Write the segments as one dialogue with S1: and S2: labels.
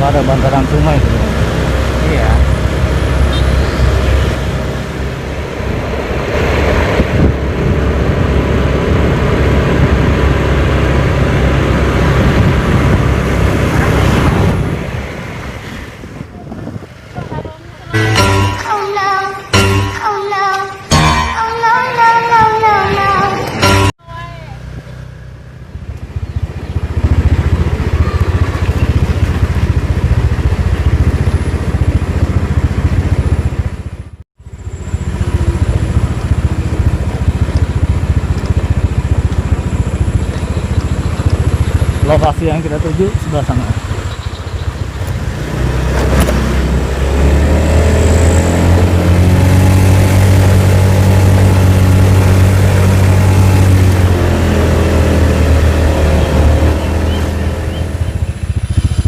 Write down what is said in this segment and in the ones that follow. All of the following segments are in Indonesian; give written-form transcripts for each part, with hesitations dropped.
S1: ada bantaran sungai itu.
S2: Iya.
S1: Lokasi yang kita tuju sebelah sana.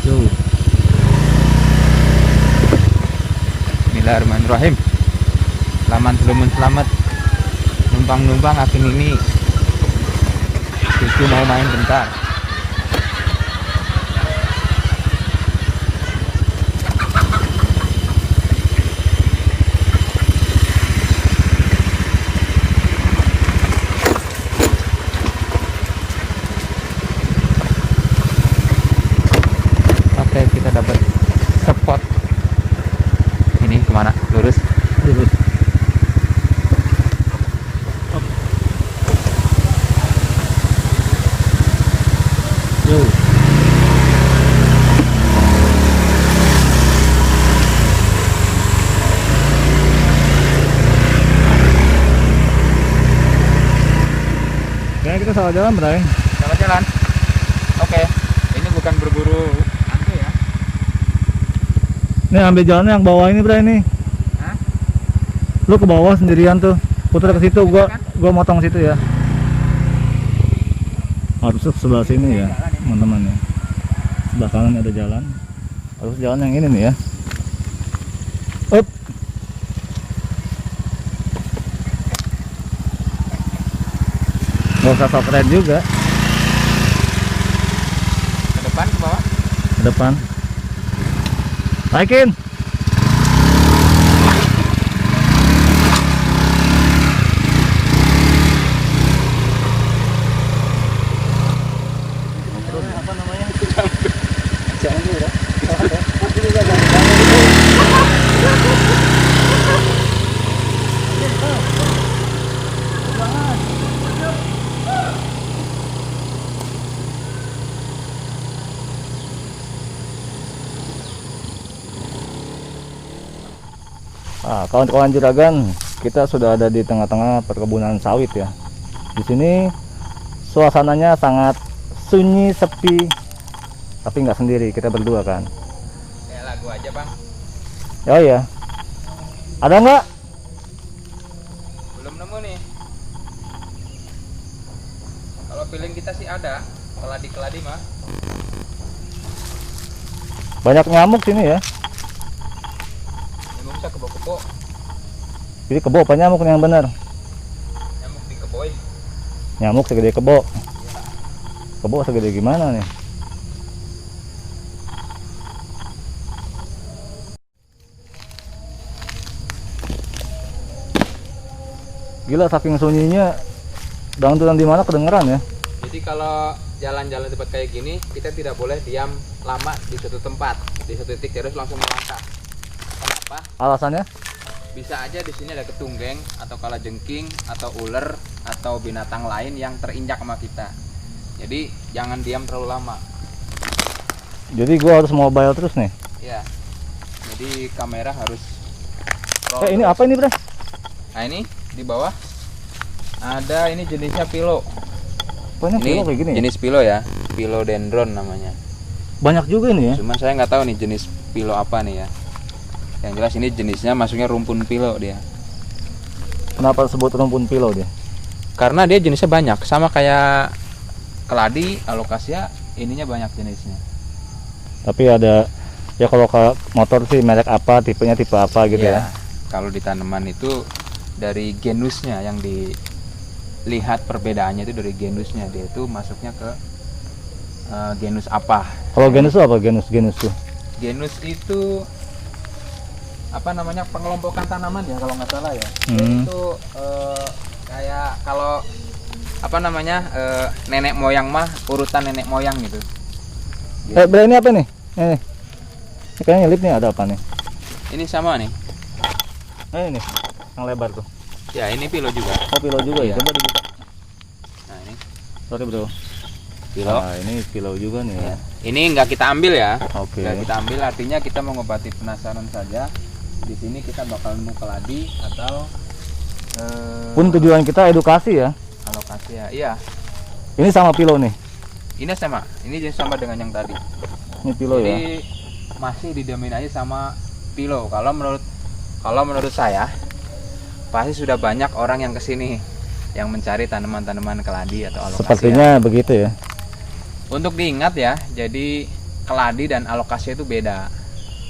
S1: Tuh.
S2: Bismillahirrahmanirrahim. Selamat numpang akhir ini cucu mau main bentar. Oke, kita dapat spot. Ini kemana? Lurus.
S1: Yo. Kayaknya kita salah jalan, Bray.
S2: Salah jalan. Oke, ini bukan berburu hantu ya.
S1: Nih ambil jalannya yang bawah ini, Bray, nih.
S2: Hah?
S1: Lu ke bawah sendirian tuh. Putar ke situ, gua motong situ ya. Harus sebelah sini ya, teman-teman ya. Sebelah kanan ada jalan. Harus jalan yang ini nih ya. Up. Gak usah sok keren juga.
S2: Ke depan, ke bawah.
S1: Ke depan. Naikin. Nah, kawan-kawan juragan, kita sudah ada di tengah-tengah perkebunan sawit ya. Di sini suasananya sangat sunyi, sepi, tapi nggak sendiri, kita berdua kan.
S2: Kayak lagu aja, Bang.
S1: Oh iya, ada nggak?
S2: Belum nemu nih. Kalau feeling kita sih ada. Keladi-keladi mah.
S1: Banyak nyamuk sini ya.
S2: Nyamuk bisa kebo-kebo.
S1: Jadi kebo apa nyamuk nih yang benar?
S2: Nyamuk di keboy.
S1: Nyamuk segede kebo. Kebo segede gimana nih? Gila, saking sunyinya dangdutan di mana kedengeran ya.
S2: Jadi kalau jalan-jalan tempat kayak gini, kita tidak boleh diam lama di suatu tempat, di satu titik, terus langsung melangkah. Kenapa?
S1: Alasannya?
S2: Bisa aja di sini ada ketunggeng atau kalajengking atau ular atau binatang lain yang terinjak sama kita. Jadi jangan diam terlalu lama.
S1: Jadi gua harus mobile terus nih.
S2: Ya. Jadi kamera harus
S1: Ini apa ini, Bre?
S2: Nah, ini di bawah ada ini jenisnya pilo.
S1: Pokoknya
S2: Ini
S1: pilo kayak gini ya?
S2: jenis pilo ya, philodendron namanya.
S1: Banyak juga ini ya.
S2: Cuman saya nggak tahu nih jenis pilo apa nih ya. Yang jelas ini jenisnya masuknya rumpun pilo dia.
S1: Kenapa disebut rumpun pilo dia?
S2: Karena dia jenisnya banyak, sama kayak keladi, alocasia, ininya banyak jenisnya.
S1: Tapi ada ya, kalau ke motor sih merek apa, tipenya tipe apa gitu ya.
S2: Kalau di tanaman itu dari genusnya yang dilihat perbedaannya itu dari genusnya, dia itu masuknya ke genus apa.
S1: Kalau genus itu apa, genus tuh?
S2: Genus itu apa namanya, pengelompokan tanaman ya kalau nggak salah ya. Itu kayak kalau apa namanya, nenek moyang mah urutan nenek moyang gitu.
S1: Bro, ini apa nih? Ini kayaknya nyelip nih, ada apa nih?
S2: Ini sama nih.
S1: Ini yang lebar tuh.
S2: Ya ini pilo juga.
S1: Oh, pilo juga ya.
S2: Iya.
S1: Coba dibuka.
S2: Nah ini
S1: Sorry bro.
S2: pilo.
S1: Nah, ini pilo juga nih ya.
S2: Ini nggak kita ambil ya.
S1: Oke.
S2: Nggak kita ambil, artinya kita mengobati penasaran saja. Di sini kita bakal nemu keladi atau
S1: Pun tujuan kita edukasi ya.
S2: alokasi ya. Iya.
S1: Ini sama pilo nih.
S2: Ini sama. Ini jenis sama dengan yang tadi.
S1: Ini pilo ya.
S2: Jadi masih didominasi sama pilo. Kalau menurut saya pasti sudah banyak orang yang kesini yang mencari tanaman-tanaman keladi atau alokasi.
S1: Sepertinya begitu ya.
S2: Untuk diingat ya, jadi keladi dan alokasi itu beda.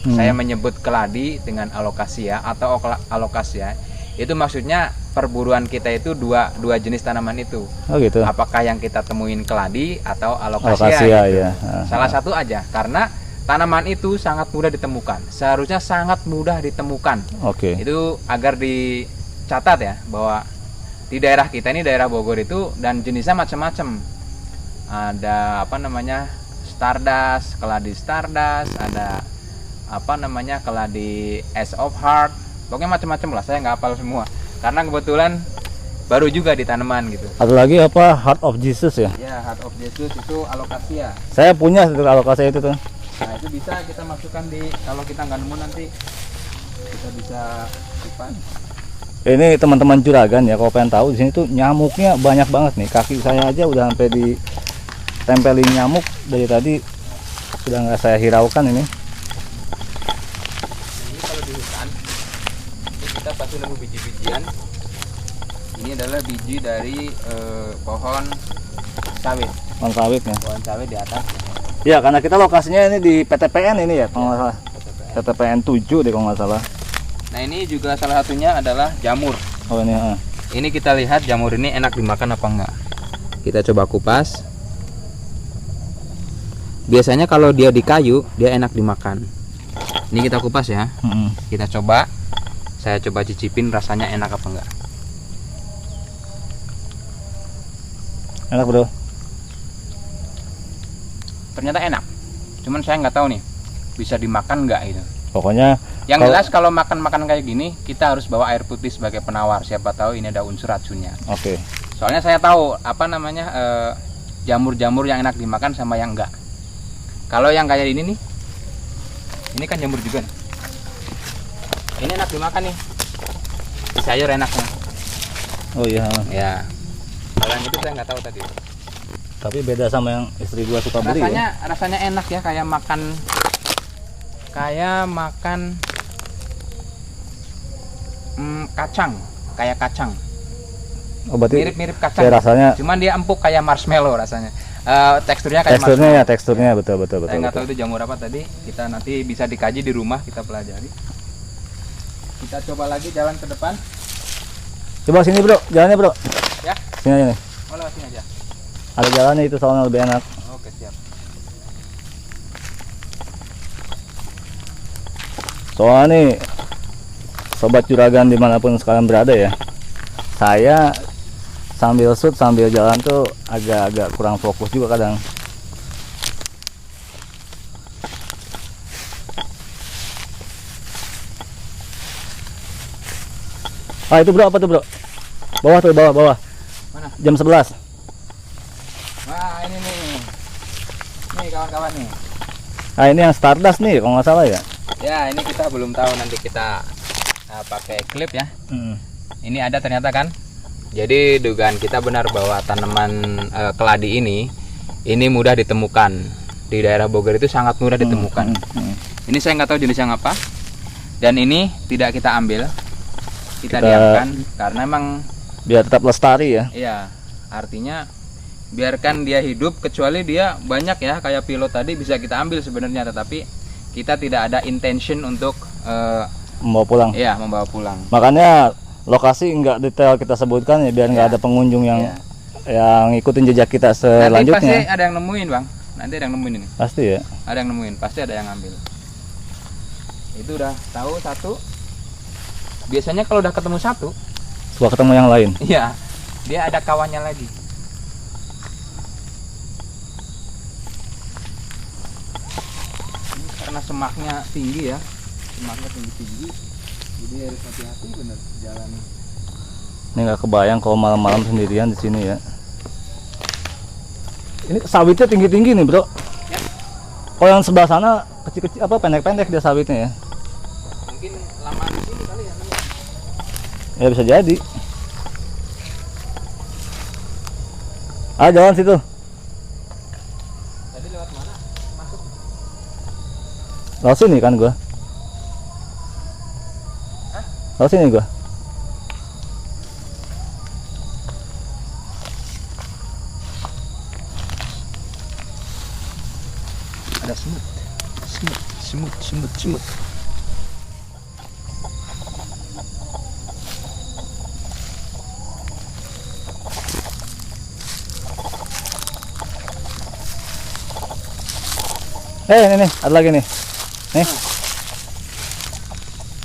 S2: Saya menyebut keladi dengan alokasiya atau alokasiya itu maksudnya perburuan kita itu dua jenis tanaman itu.
S1: Oh gitu.
S2: Apakah yang kita temuin keladi atau alokasiya?
S1: Alokasiya
S2: Gitu.
S1: ya.
S2: Salah satu aja, karena tanaman itu sangat mudah ditemukan. Seharusnya sangat mudah ditemukan.
S1: Oke.
S2: Itu agar dicatat ya, bahwa di daerah kita ini, daerah Bogor itu, dan jenisnya macam-macam. Ada apa namanya, stardust, keladi stardust, ada apa namanya, keladi Ace of Heart, pokoknya macam-macam lah. Saya nggak hafal semua karena kebetulan baru juga di tanaman gitu.
S1: Ada lagi apa, Heart of Jesus ya?
S2: Ya, Heart of Jesus itu alokasiya.
S1: Saya punya satu alokasi itu tuh.
S2: Nah itu bisa kita masukkan di, kalau kita nggak nemu nanti kita bisa simpan.
S1: Ini teman-teman juragan ya, kalau pengen tahu di sini tuh nyamuknya banyak banget nih. Kaki saya aja udah sampai ditempelin nyamuk dari tadi, sudah nggak saya hiraukan ini.
S2: Ini kalau di hutan ini kita pasti nemu biji-bijian. Ini adalah biji dari pohon sawit.
S1: Pohon sawit ya.
S2: Pohon sawit di atas.
S1: Ya, karena kita lokasinya ini di PTPN ini ya, kalau nggak salah. PTPN 7 deh kalau nggak salah.
S2: Nah ini juga salah satunya adalah jamur.
S1: Oh ini.
S2: Ini kita lihat jamur ini enak dimakan apa enggak. Kita coba kupas. Biasanya kalau dia di kayu dia enak dimakan. Ini kita kupas ya. Kita coba. Saya coba cicipin rasanya enak apa enggak.
S1: Enak bro.
S2: Ternyata enak. Cuman saya nggak tahu nih bisa dimakan nggak gitu.
S1: Pokoknya
S2: Yang jelas kalau makan kayak gini kita harus bawa air putih sebagai penawar. Siapa tahu ini ada unsur racunnya.
S1: Oke.
S2: Soalnya saya tahu apa namanya, jamur-jamur yang enak dimakan sama yang enggak. Kalau yang kayak ini nih, ini kan jamur juga nih. Ini enak dimakan nih. Di sayur enaknya.
S1: Oh iya.
S2: Ya. Kalau yang itu saya nggak tahu tadi.
S1: Tapi beda sama yang istri gua suka beli ya.
S2: Rasanya enak ya, kayak makan kacang, kayak kacang.
S1: Oh berarti
S2: Mirip-mirip kacang.
S1: ya, rasanya
S2: Cuman dia empuk kayak marshmallow rasanya. Teksturnya kayak
S1: teksturnya betul.
S2: Saya nggak tahu itu jamur apa tadi. Kita nanti bisa dikaji di rumah, kita pelajari. Kita coba lagi jalan ke depan.
S1: Coba sini bro, jalannya bro.
S2: Ya.
S1: Sini aja nih.
S2: Oh, lewat sini aja.
S1: Ada jalannya itu soalnya lebih enak.
S2: Oke, siap.
S1: Soalnya nih, sobat juragan dimanapun sekalian berada ya, saya sambil shoot sambil jalan tuh agak-agak kurang fokus juga kadang. Ah itu bro, apa tuh bro? Bawah tuh, bawah.
S2: Mana?
S1: Jam 11.
S2: Wah, ini nih. Nih kawan-kawan nih.
S1: Ah ini yang Stardust nih kalau nggak salah ya.
S2: Ya, ini kita belum tahu, nanti kita pakai klip ya. Ini ada ternyata kan. Jadi dugaan kita benar bahwa tanaman keladi ini mudah ditemukan. Di daerah Bogor itu sangat mudah ditemukan. Ini saya nggak tahu jenisnya apa. Dan ini tidak kita ambil. Kita diamkan karena emang
S1: biar tetap lestari ya.
S2: iya, artinya biarkan dia hidup, kecuali dia banyak ya kayak pilot tadi bisa kita ambil sebenarnya, tetapi kita tidak ada intention untuk
S1: Membawa pulang.
S2: iya, membawa pulang.
S1: Makanya lokasi nggak detail kita sebutkan ya, biar nggak ada pengunjung yang ngikutin jejak kita
S2: Nanti pasti
S1: selanjutnya.
S2: ada yang nemuin bang, nanti ada yang nemuin ini.
S1: Pasti ya.
S2: Ada yang nemuin, pasti ada yang ngambil. Itu udah tahu satu. Biasanya kalau udah ketemu satu,
S1: Suka ketemu yang lain.
S2: iya, dia ada kawannya lagi. Ini karena semaknya tinggi ya, semaknya tinggi-tinggi, jadi harus hati-hati bener jalan.
S1: Ini nggak kebayang kalau malam-malam sendirian di sini ya. Ini sawitnya tinggi-tinggi nih, Bro.
S2: Ya.
S1: Kalau yang sebelah sana kecil-kecil apa pendek-pendek dia sawitnya ya.
S2: Mungkin lama di sini kali ya.
S1: Ya bisa jadi. Ah, jalan situ.
S2: Tadi lewat mana? Masuk.
S1: Lalu sini kan gua.
S2: Hah?
S1: Lalu sini gua.
S2: Ada semut. Semut.
S1: Ini nih, ada lagi nih. Nih.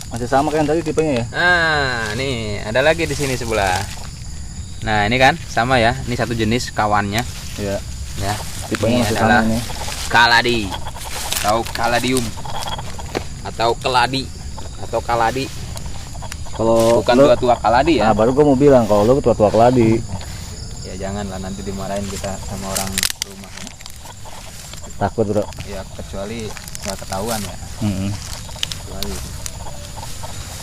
S1: Masih sama kayak yang tadi tipenya ya.
S2: Nah, nih ada lagi di sini sebelah. Nah, ini kan sama ya. Ini satu jenis kawannya.
S1: Iya.
S2: Ya.
S1: Tipenya
S2: Ini
S1: masih
S2: adalah
S1: sama nih.
S2: kaladi atau kaladium atau keladi atau kaladi.
S1: Kalau
S2: Bukan
S1: lu-
S2: tua-tua kaladi ya.
S1: Nah, baru gua mau bilang kalau lu tua-tua keladi.
S2: Ya janganlah nanti dimarahin kita sama orang rumah.
S1: Takut, Bro.
S2: Ya kecuali nggak ketahuan ya.
S1: Mm-mm.
S2: Kecuali.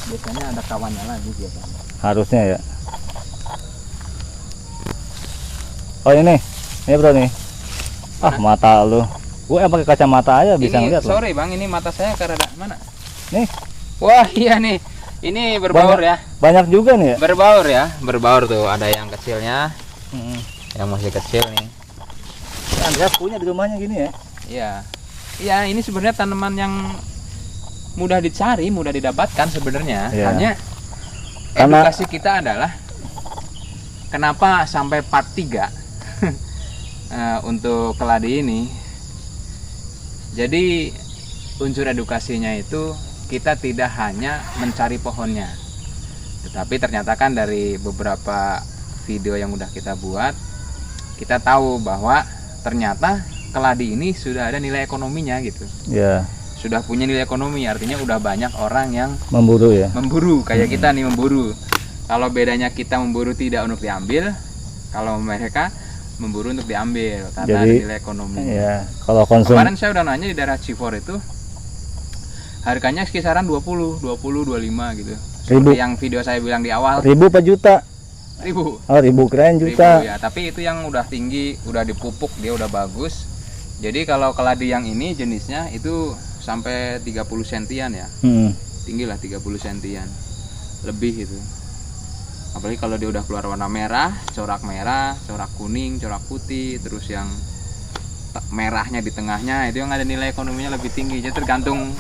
S2: Biasanya ada kawannya lagi biasanya.
S1: Harusnya ya. Oh ini Bro nih. Ah, mata lu. Gua yang pakai kacamata aja bisa
S2: Ini
S1: ngeliat loh.
S2: sorry bang, ini mata saya karena mana?
S1: Nih,
S2: Wah iya nih, ini berbaur ya.
S1: banyak juga nih ya.
S2: Berbaur tuh. Ada yang kecilnya,
S1: Mm-mm.
S2: yang masih kecil nih.
S1: Andreas punya di rumahnya gini ya.
S2: Iya, iya ini sebenarnya tanaman yang mudah dicari, mudah didapatkan sebenarnya.
S1: Iya.
S2: Hanya
S1: Karena-
S2: edukasi kita adalah kenapa sampai part 3 untuk keladi ini. Jadi unsur edukasinya itu kita tidak hanya mencari pohonnya, tetapi ternyata kan dari beberapa video yang udah kita buat, kita tahu bahwa ternyata keladi ini sudah ada nilai ekonominya gitu.
S1: Ya,
S2: Sudah punya nilai ekonomi, artinya udah banyak orang yang
S1: memburu ya.
S2: memburu kayak kita nih memburu. Kalau bedanya kita memburu tidak untuk diambil, kalau mereka memburu untuk diambil karena
S1: Jadi,
S2: ada nilai ekonomi.
S1: Ya, kalau konsum
S2: Kemarin saya udah nanya di daerah Civor itu harganya kisaran 20, 25 gitu.
S1: Ribu.
S2: Seperti yang video saya bilang di awal,
S1: ribu per juta.
S2: ribu.
S1: Oh, ribu keren juta.
S2: Ya, tapi itu yang udah tinggi, udah dipupuk, dia udah bagus. Jadi kalau keladi yang ini jenisnya itu sampai 30 sentian ya. Tinggi lah 30 sentian. Lebih itu. Apalagi kalau dia udah keluar warna merah, corak kuning, corak putih, terus yang merahnya di tengahnya, itu yang ada nilai ekonominya lebih tinggi. Jadi tergantung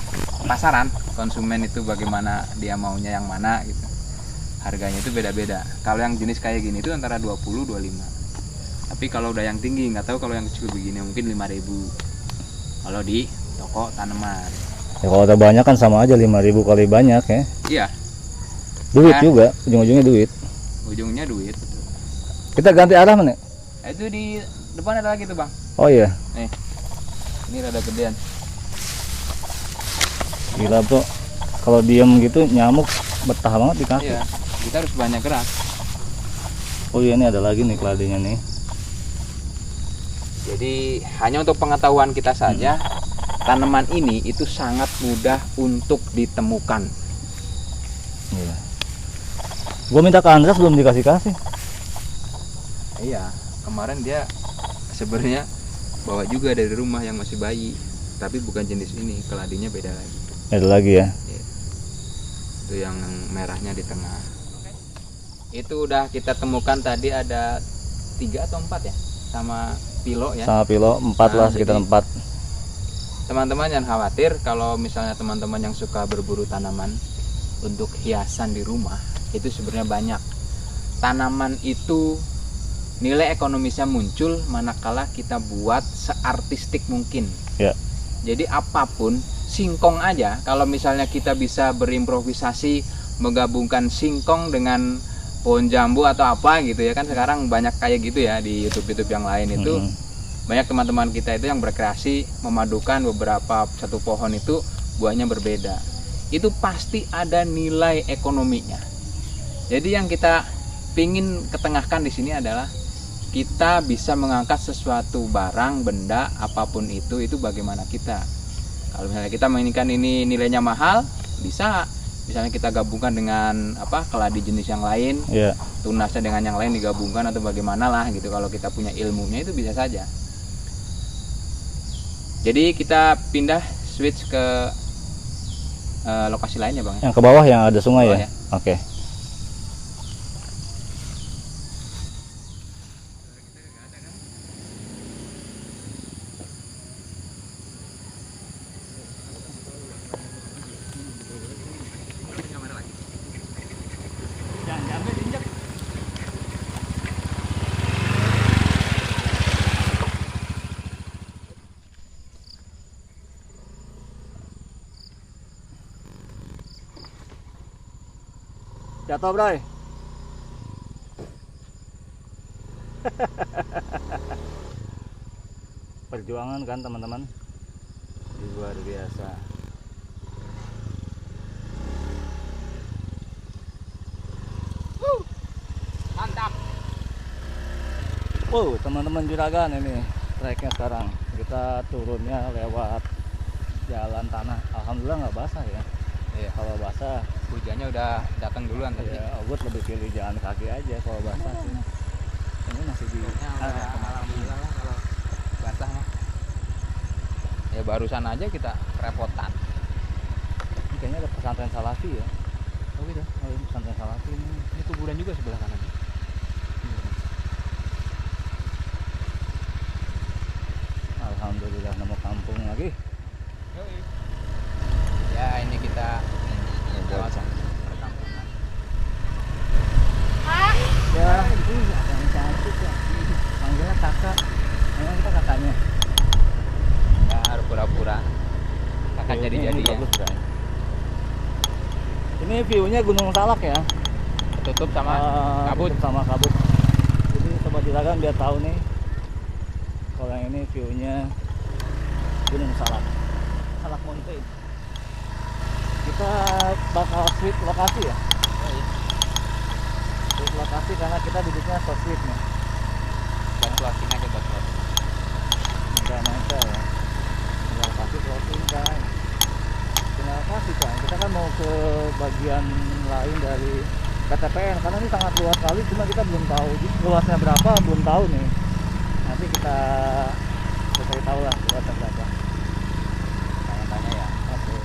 S2: pasaran, konsumen itu bagaimana dia maunya yang mana gitu. Harganya itu beda-beda. Kalau yang jenis kayak gini itu antara 20 25. Tapi kalau udah yang tinggi, nggak tahu kalau yang kecil begini mungkin 5.000. Kalau di toko tanaman.
S1: Ya kalau ada banyak kan sama aja 5.000 kali banyak ya.
S2: Iya,
S1: Duit
S2: Ya.
S1: juga, ujung-ujungnya duit.
S2: ujungnya duit.
S1: Kita ganti arah mana?
S2: Itu di depan ada lagi tuh bang.
S1: Oh iya,
S2: Nih, ini rada gedean.
S1: gila Bro. Kalau diem gitu nyamuk betah banget di kaki.
S2: Iya, kita harus banyak gerak.
S1: Oh iya, ini ada lagi nih keladinya nih.
S2: Jadi hanya untuk pengetahuan kita saja, tanaman ini itu sangat mudah untuk ditemukan.
S1: Iya. Gua minta ke Andreas belum dikasih-kasih.
S2: Iya, kemarin dia sebenarnya bawa juga dari rumah yang masih bayi, tapi bukan jenis ini, keladinya beda lagi.
S1: Ada lagi ya.
S2: Itu yang merahnya di tengah. Itu udah kita temukan tadi ada 3 atau 4 ya, sama pilo ya.
S1: Sama pilo 4 lah,
S2: Nah,
S1: sekitar
S2: jadi-
S1: 4.
S2: Teman-teman jangan khawatir kalau misalnya teman-teman yang suka berburu tanaman untuk hiasan di rumah, itu sebenarnya banyak. Tanaman itu nilai ekonomisnya muncul manakala kita buat seartistik mungkin.
S1: Ya.
S2: Jadi apapun singkong aja, kalau misalnya kita bisa berimprovisasi menggabungkan singkong dengan pohon jambu atau apa gitu ya kan, sekarang banyak kayak gitu ya di YouTube yang lain itu. Banyak teman-teman kita itu yang berkreasi memadukan beberapa satu pohon itu buahnya berbeda. Itu pasti ada nilai ekonominya. Jadi yang kita pingin ketengahkan di sini adalah kita bisa mengangkat sesuatu barang, benda, apapun itu bagaimana kita. Kalau misalnya kita menginginkan ini nilainya mahal, bisa misalnya kita gabungkan dengan keladi jenis yang lain, tunasnya dengan yang lain digabungkan atau bagaimana lah gitu. Kalau kita punya ilmunya itu bisa saja. Jadi kita pindah switch ke lokasi lainnya bang.
S1: Yang ke bawah yang ada sungai ya? Oke. Jatuh bro. Perjuangan kan teman-teman, luar biasa.
S2: Mantap.
S1: Wow teman-teman juragan, ini treknya sekarang. Kita turunnya lewat jalan tanah. Alhamdulillah nggak basah ya.
S2: Iya.
S1: Kalau basah
S2: Hujannya udah datang duluan tadi.
S1: ya, gue lebih pilih jalan kaki aja kalau basah sih. Ini masih di
S2: Alhamdulillah lah kalau basah mah. Ya barusan aja kita repotan.
S1: Ini kayaknya ada pesantren Salafi ya.
S2: Oh gitu.
S1: Oh, ini pesantren Salafi ini.
S2: Ini kuburan juga sebelah kanan.
S1: Alhamdulillah nemu kampung lagi.
S2: Ya ini kita lewat
S1: bocah.
S2: perkampungan.
S1: Ya, ada yang cantik ya. Panggilnya kakak. Memang kita kakaknya.
S2: Ya harus pura-pura. Kakak
S1: Ini
S2: jadi-jadi ya.
S1: bagus, Bray. Ini view-nya Gunung Salak ya.
S2: Tutup sama kabut.
S1: Tutup sama kabut. Jadi sobat juragan biar tahu nih. Kalau yang ini view-nya Gunung Salak. Salak Mountain. Kita bakal switch lokasi ya. Switch lokasi karena kita duduknya so switch nih.
S2: Dan closing aja buat closing.
S1: Enggak nempel ya. Tinggal kasih closing kan. Tinggal kasih kan. Kita kan mau ke bagian lain dari PTPN karena ini sangat luas sekali. Cuma kita belum tahu luasnya berapa, belum tahu nih. Nanti kita cari tahu lah luasnya berapa.
S2: Tanya-tanya ya.
S1: Oke.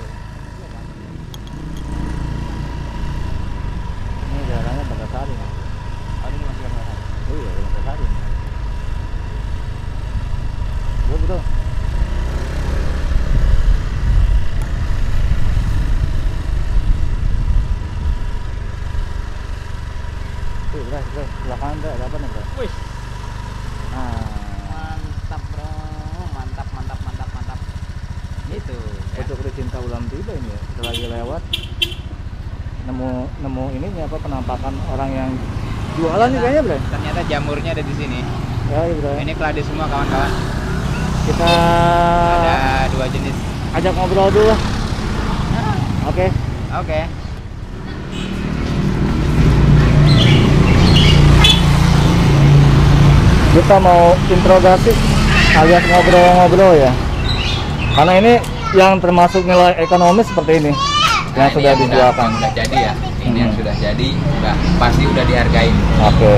S1: Ini daerahnya Bagasari.
S2: Oh ini masih gambar.
S1: Oh iya, Bagasari. Bro. Tuh, bro, sebelah kanan bro, ada apa nih bro?
S2: Wih,
S1: Nah,
S2: mantap bro, mantap. Itu. Ya.
S1: pucuk cinta ulam tiba ini ya. Kita lagi lewat, nemu ininya apa penampakan orang yang jualan nih kayaknya bro.
S2: Ternyata jamurnya ada di sini.
S1: Ya, iya bro.
S2: Ini keladi semua kawan-kawan.
S1: Kita
S2: Ada 2 jenis.
S1: ajak ngobrol dulu. Oke.
S2: Oke.
S1: Kita mau interogasi alias ngobrol-ngobrol ya. Karena ini yang termasuk nilai ekonomis seperti ini yang
S2: Nah,
S1: sudah
S2: ini
S1: dijualkan.
S2: yang udah jadi ya. Ini yang sudah jadi, pasti udah dihargai.
S1: Oke.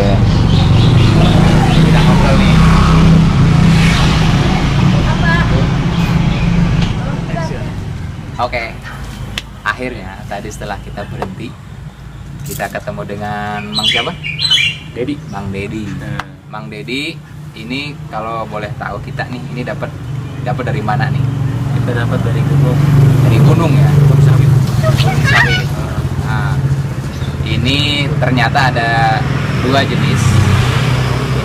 S2: Kita ngobrol nih. Oke. Akhirnya tadi setelah kita berhenti, kita ketemu dengan Mang siapa?
S1: Dedi.
S2: Mang Dedi. Mang Dedi ini kalau boleh tahu kita nih, ini dapat dari mana nih?
S1: Kita dapat dari gunung.
S2: Dari gunung ya.
S1: Gunung sawit.
S2: Gunung sawit. Nah, ini ternyata ada 2 jenis.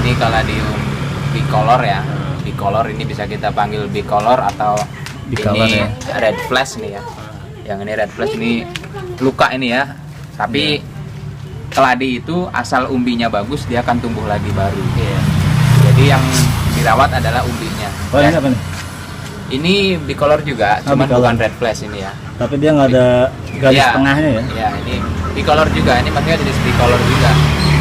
S2: Ini kaladium bicolor ya. Bicolor ini bisa kita panggil bicolor atau
S1: Bicolor
S2: ini
S1: ya.
S2: red flash nih ya. Yang ini red flash ini luka ini ya. Tapi keladi itu asal umbinya bagus dia akan tumbuh lagi baru. Jadi yang dirawat adalah umbinya.
S1: Oh, ini apa nih?
S2: Ini bicolor juga, cuman
S1: bicolor.
S2: bukan red flash ini ya.
S1: Tapi dia nggak ada garis
S2: Iya.
S1: tengahnya ya?
S2: Ya, ini bicolor juga. Ini maksudnya jenis bicolor juga.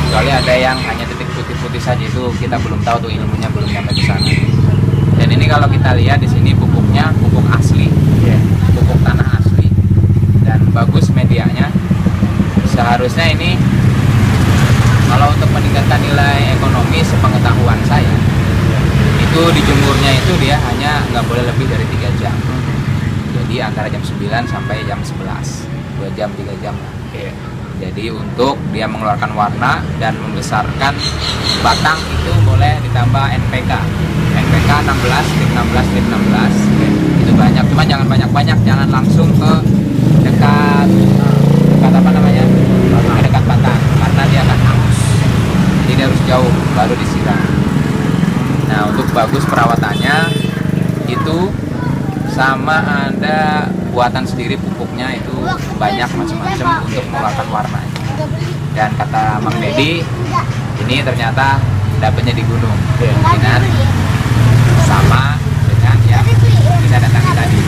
S2: Kecuali ada yang hanya titik putih-putih saja, itu kita belum tahu tuh ilmunya, belum sampai ke sana. Dan ini kalau kita lihat di sini pupuknya pupuk asli, pupuk tanah asli, dan bagus medianya. Seharusnya ini kalau untuk meningkatkan nilai ekonomi sepengetahuan saya, itu dijemurnya itu dia hanya nggak boleh lebih dari 3 jam. Jadi antara jam 9 sampai jam 11, 2 jam 3 jam. Jadi untuk dia mengeluarkan warna dan membesarkan batang itu boleh ditambah NPK 16, strip 16, strip 16. Itu banyak, cuma jangan banyak-banyak, jangan langsung ke dekat apa namanya, dekat batang, karena dia akan hangus. Jadi dia harus jauh baru disiram. Nah, untuk bagus perawatannya itu sama ada buatan sendiri pupuknya, itu banyak macam-macam untuk mengeluarkan warna. Dan kata Mang Dedi, ini ternyata dapatnya di gunung, kemungkinan sama dengan yang kita datangi tadi.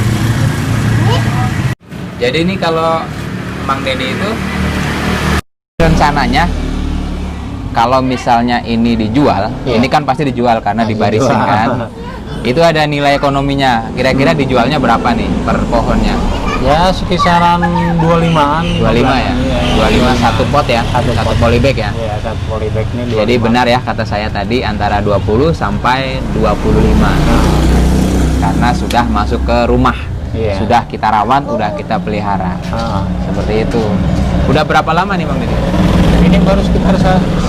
S2: Jadi ini kalau Mang Dedi itu rencananya kalau misalnya ini dijual, ini kan pasti dijual karena dibarisin kan. Itu ada nilai ekonominya. Kira-kira dijualnya berapa nih per pohonnya?
S3: Ya kisaran 25-an.
S2: 25 ya? 25 satu pot ya? Satu polybag ya?
S3: Iya, satu polybag ini 25.
S2: Jadi benar ya kata saya tadi, antara 20 sampai 25. Karena sudah masuk ke rumah.
S3: Iya.
S2: Sudah kita rawat, sudah kita pelihara. Seperti itu. Udah berapa lama nih Bang Didi?
S3: Ini baru sekitar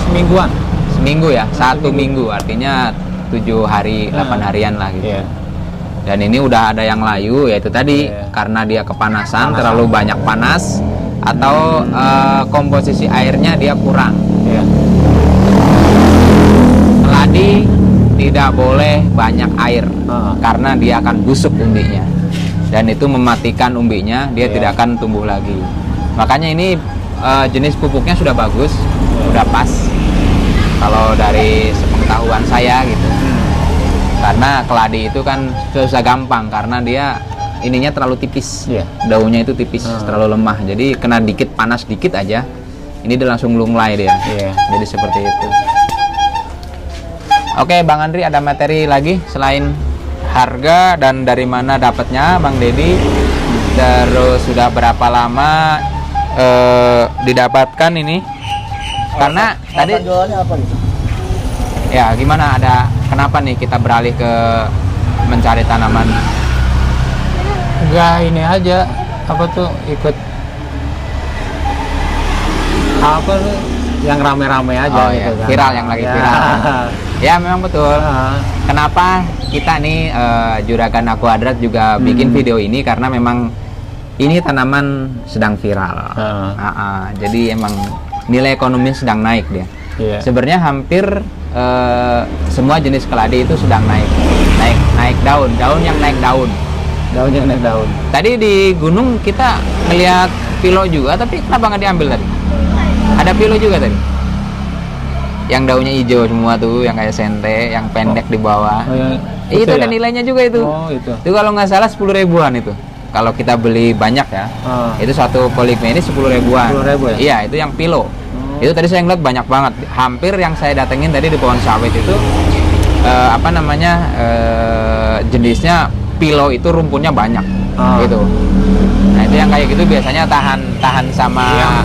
S3: semingguan.
S2: Seminggu ya? Satu minggu, artinya 7 hari, 8 harian lah gitu.
S3: Iya.
S2: Dan ini udah ada yang layu, yaitu tadi karena dia kepanasan, terlalu banyak panas, atau komposisi airnya dia kurang.
S3: Iya.
S2: Keladi tidak boleh banyak air, karena dia akan busuk umbinya, dan itu mematikan umbinya, dia tidak akan tumbuh lagi. Makanya ini jenis pupuknya sudah bagus, sudah pas kalau dari sepengetahuan saya gitu. Karena keladi itu kan susah gampang karena dia ininya terlalu tipis, daunnya itu tipis, terlalu lemah. Jadi kena dikit panas dikit aja, ini dia langsung lunglai dia. Jadi seperti itu. Oke, Bang Andri, ada materi lagi selain harga dan dari mana dapatnya, Bang Dedi? Terus sudah berapa lama didapatkan ini? Karena tadi
S1: jualannya apa gitu?
S2: ya gimana, ada kenapa nih kita beralih ke mencari tanaman?
S3: Enggak, ini aja apa tuh, ikut apa tuh yang rame-rame aja gitu kan.
S2: Viral, yang lagi viral. Ya memang betul. Kenapa kita nih Juragan Aquadrat juga bikin video ini, karena memang ini tanaman sedang viral. Jadi emang nilai ekonomi sedang naik dia. Sebenarnya hampir semua jenis keladi itu sedang naik daun yang naik daun. Tadi di gunung kita melihat pilo juga, tapi kenapa nggak diambil tadi? Ada pilo juga tadi, yang daunnya hijau semua tuh, yang kayak sente, yang pendek di bawah. Itu ada nilainya juga itu. Itu kalau nggak salah 10 ribuan itu. Kalau kita beli banyak ya, itu satu polybag ini 10 ribuan.
S3: 10 ribu ya?
S2: Iya, itu yang pilo. Itu tadi saya ngeliat banyak banget. Hampir yang saya datengin tadi di pohon sawit itu jenisnya pilo, itu rumpunnya banyak gitu. Nah, itu yang kayak gitu biasanya tahan sama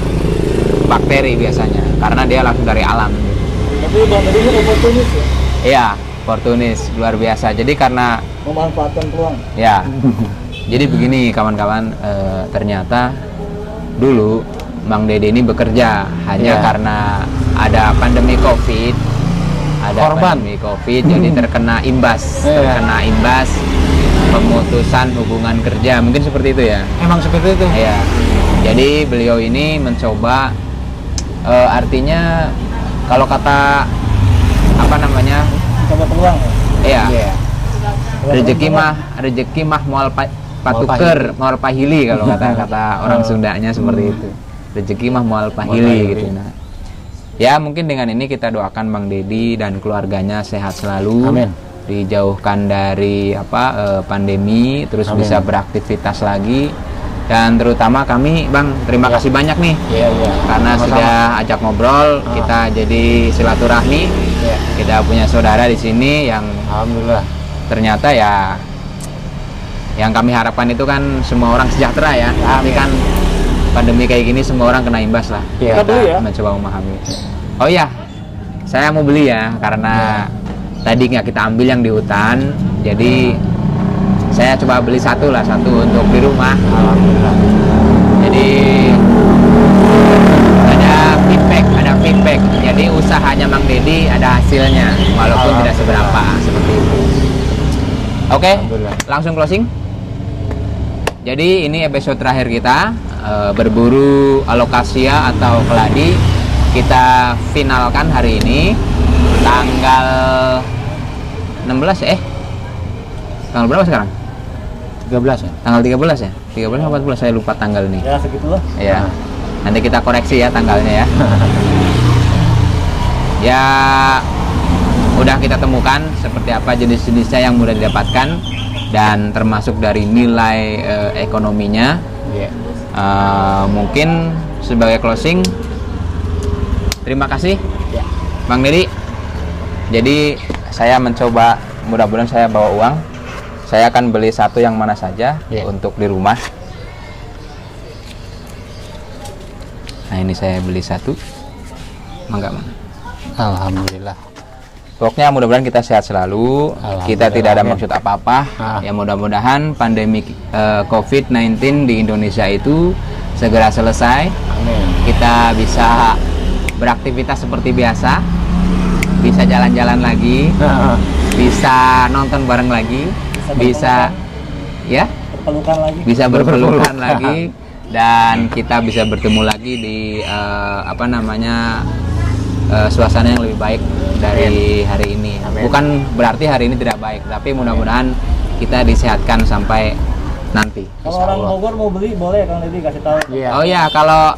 S2: bakteri biasanya, karena dia langsung dari alam gitu.
S1: Tapi Bang Dedi ini oportunis ya?
S2: Iya, oportunis luar biasa. Jadi karena
S1: Memanfaatkan peluang.
S2: ya, jadi begini kawan-kawan, ternyata dulu Bang Dedi ini bekerja hanya karena ada pandemi COVID, pandemi COVID, jadi terkena imbas pemutusan hubungan kerja, mungkin seperti itu ya.
S3: Emang seperti itu.
S2: Iya. Jadi beliau ini mencoba, artinya kalau kata apa namanya?
S1: Coba peluang ya?
S2: Iya. rezeki mah moal patuker, moal pahili kalau kata orang Sundanya seperti itu. Rezeki mah moal pahili gitu. Nah, ya mungkin dengan ini kita doakan Bang Dedi dan keluarganya sehat selalu.
S3: Amin.
S2: Dijauhkan dari pandemi, terus
S3: Amin.
S2: bisa beraktivitas lagi. Dan terutama kami Bang, terima kasih banyak nih
S3: Iya, iya.
S2: karena
S3: Sama-sama.
S2: sudah ajak ngobrol, kita jadi silaturahmi.
S3: Iya.
S2: Kita punya saudara di sini yang
S3: Alhamdulillah.
S2: ternyata ya yang kami harapkan itu kan semua orang sejahtera ya. Tapi kan pandemi kayak gini semua orang kena imbas lah.
S3: Iya.
S1: Kita beli ya.
S2: Mencoba memahami. Oh iya, saya mau beli ya karena tadi nggak kita ambil yang di hutan, jadi saya coba beli satu untuk di rumah.
S3: Alhamdulillah.
S2: Jadi ada feedback. Jadi usahanya Mang Dedi ada hasilnya, walaupun tidak seberapa seperti itu. Oke,
S3: Alhamdulillah.
S2: langsung closing. Jadi ini episode terakhir kita berburu alokasia atau keladi. Kita finalkan hari ini tanggal 16 ya. Tanggal berapa sekarang?
S3: 13 ya.
S2: Tanggal 13 ya? 13 atau 14 saya lupa tanggal nih.
S1: Ya segitulah.
S2: Ya. Nanti kita koreksi ya tanggalnya ya. Ya udah kita temukan seperti apa jenis-jenisnya yang mudah didapatkan dan termasuk dari nilai ekonominya.
S3: Iya.
S2: Mungkin sebagai closing, terima kasih Bang Dedi. Jadi saya mencoba, mudah-mudahan saya bawa uang. Saya akan beli satu yang mana saja untuk di rumah. Nah ini saya beli satu. Mangga Mang.
S3: Alhamdulillah.
S2: Pokoknya mudah-mudahan kita sehat selalu. Kita tidak ada
S3: Amin.
S2: maksud apa-apa. Ya mudah-mudahan pandemi COVID-19 di Indonesia itu segera selesai.
S3: Amin.
S2: Kita bisa beraktivitas seperti biasa, bisa jalan-jalan lagi, bisa nonton bareng lagi, bisa ya
S1: Pelukan lagi.
S2: bisa berpelukan lagi, dan kita bisa bertemu lagi di suasana yang lebih baik dari hari ini.
S3: Amin.
S2: Bukan berarti hari ini tidak baik, tapi mudah-mudahan kita disehatkan sampai nanti.
S1: Kalau orang Bogor mau beli boleh Kang Dedi kasih tahu.
S3: Iya.
S2: Oh ya, kalau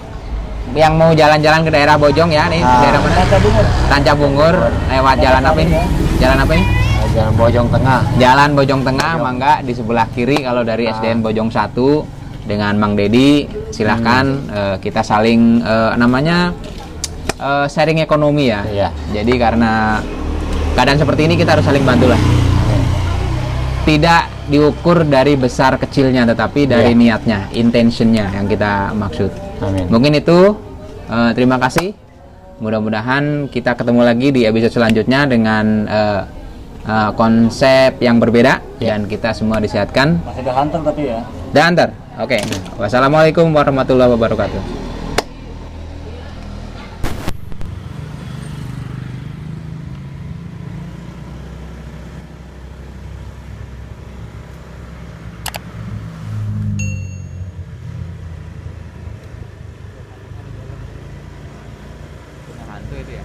S2: yang mau jalan-jalan ke daerah Bojong ya nih, daerah mana?
S1: Kaca Bungur.
S2: Tanca Bungur, lewat jalan apa ini? Jalan apa ini?
S3: Jalan Bojong Tengah.
S2: Jalan Bojong Tengah, Mangga di sebelah kiri kalau dari SDN Bojong 1 dengan Mang Dedi, silahkan kita saling sharing ekonomi ya.
S3: Iya.
S2: Jadi karena keadaan seperti ini kita harus saling bantu lah. Tidak diukur dari besar kecilnya, tetapi dari niatnya, intentionnya yang kita maksud.
S3: Amin.
S2: Mungkin itu. Terima kasih. Mudah-mudahan kita ketemu lagi di episode selanjutnya dengan konsep yang berbeda dan kita semua disehatkan.
S1: Masih ada hunter tapi ya.
S2: Dan antar. Oke. Wassalamualaikum warahmatullahi wabarakatuh. Hantu itu ya.